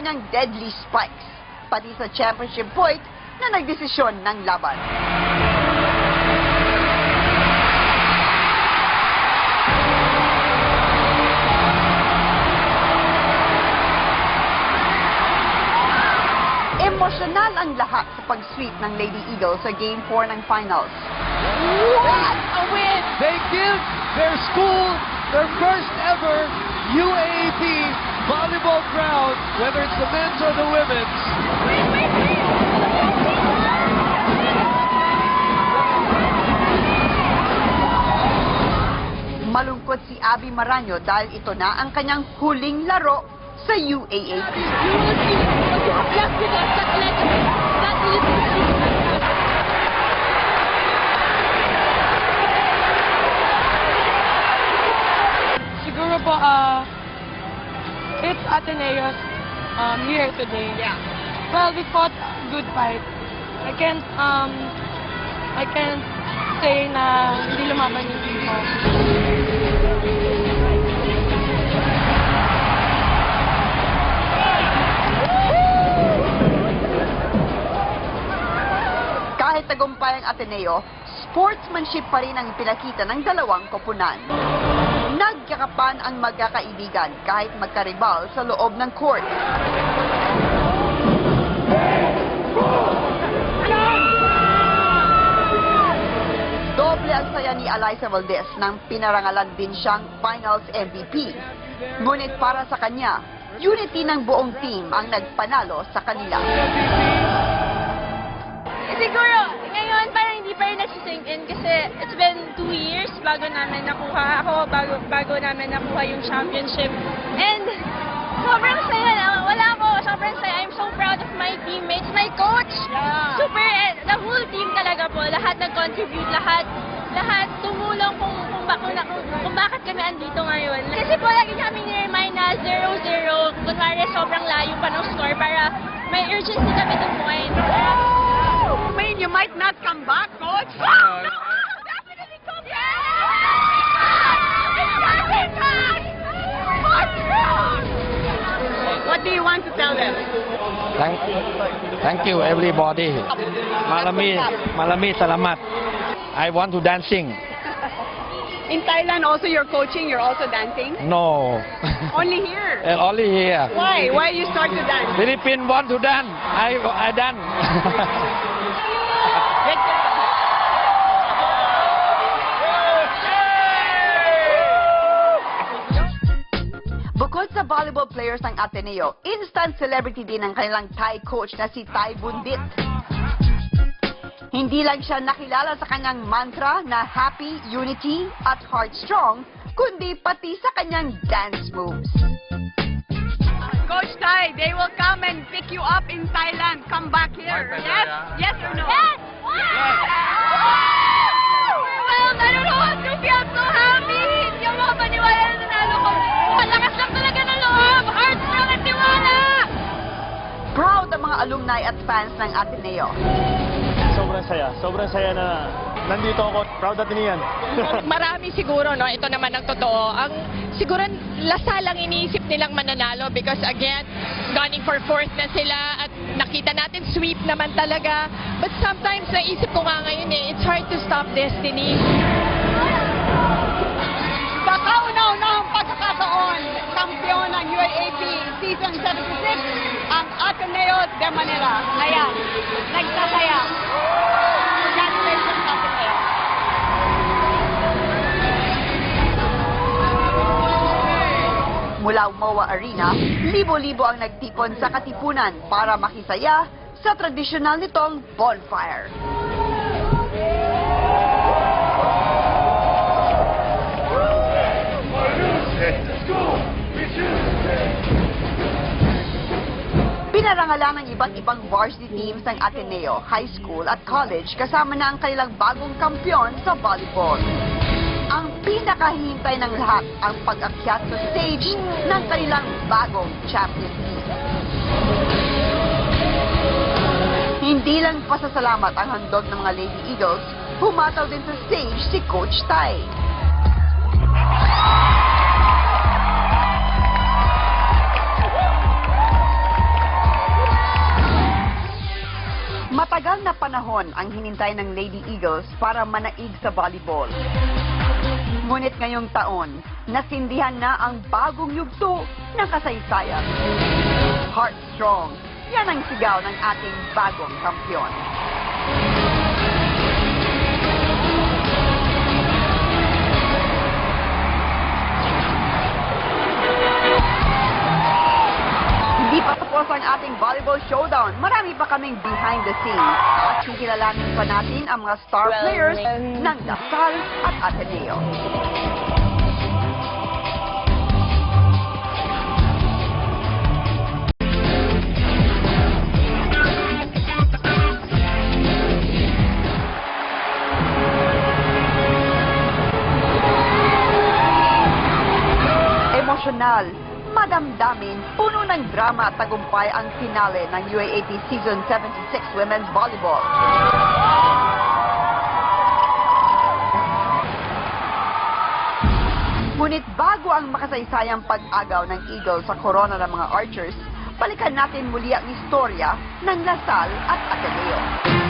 kanyang deadly spikes, pati sa championship point na nagdesisyon ng laban. Emosyonal ang lahat sa pag-sweep ng Lady Eagles sa Game 4 ng finals. What a win! They give their school their first ever UAAP volleyball crown, whether it's the men's or the women's. Malungkot si Abby Maraño dahil ito na ang kanyang huling laro sa UAAP. Siguro po, it's Ateneo's here today. Yeah. Well, we fought a good fight. I can't say na hindi lumaban yung team ko. Kahit tagumpay ang Ateneo, sportsmanship pa rin ang pinakita ng dalawang koponan. Nagkakapan ang magkakaibigan kahit magkaribal sa loob ng court. Doble ang saya ni Alyssa Valdez nang pinarangalan din siyang Finals MVP. Ngunit para sa kanya, unity ng buong team ang nagpanalo sa kanila. Siguro, ngayon parang hindi pa rin nagsisink in kasi it's been 2 years bago namin nakuha yung championship. And sobrang saya lang. Sobrang saya. I'm so proud of my teammates, my coach. Yeah. Super, the whole team talaga po. Lahat nag-contribute, lahat tumulong kung bakit kami andito ngayon. Kasi po lagi kami ni-remind na 0-0, kunwari sobrang layo pa ng score para may urgency kami to point. I mean, you might not come back, coach. Definitely come What do you want to tell them? Thank you everybody. Malami salamat. I want to dancing. In Thailand, also you're coaching, you're also dancing? No. Only here? Only here. Why? Why you start to dance? Philippines want to dance. I dance. Bukod sa volleyball players ng Ateneo, instant celebrity din ang kanilang Thai coach na si Thai Bundit. Hindi lang siya nakilala sa kanyang mantra na happy, unity, at heart strong, kundi pati sa kanyang dance moves. Coach Thai, they will come and pick you up in Thailand. Come back here. Yes? Yes or no? Yes! Well, nanonood ko siya. I'm so happy. Hindi ako makapaniwala na nanalo ko. Malakas lang talaga ng loob. Heart strong at tiwala. Proud ang mga alumni at fans ng Ateneo. Sobrang saya na nandito ako. Proud natin yan. Marami siguro, no? Ito naman ang totoo. Siguro lasa lang iniisip nilang mananalo because again, gunning for fourth na sila at nakita natin sweep naman talaga. But sometimes naisip ko nga ngayon it's hard to stop destiny. Sa kauna-unahang pagkakataon, kampiyon ng UAAP Season 76, ang Ateneo de Manila. Ayan, nagsasaya. Congratulations, Ateneo. Mula MOA Arena, libo-libo ang nagtipon sa Katipunan para makisaya sa tradisyonal nitong bonfire. Pinarangalan ng iba't ibang varsity teams ng Ateneo, high school at college kasama na ang kanilang bagong kampyon sa volleyball. Ang pinakahihintay ng lahat ang pag-akyat sa stage ng kanilang bagong champion team. Hindi lang pasasalamat ang handog ng mga Lady Eagles, humataw din sa stage si Coach Thai. Matagal na panahon ang hinintay ng Lady Eagles para manaig sa volleyball. Ngunit ngayong taon, nasindihan na ang bagong yugto ng kasaysayan. Heart Strong, yan ang sigaw ng ating bagong kampiyon. Hindi pa tapos ang ating volleyball showdown. Marami pa kaming behind the scenes. At kikilalanin pa natin ang mga star players ng Lasal at Ateneo. Emosyonal, madamdamin, puno ng drama at tagumpay ang finale ng UAAP Season 76 Women's Volleyball. Ngunit bago ang makasaysayang pag-agaw ng Eagles sa corona ng mga Archers, balikan natin muli ang istorya ng Lasal at Ateneo.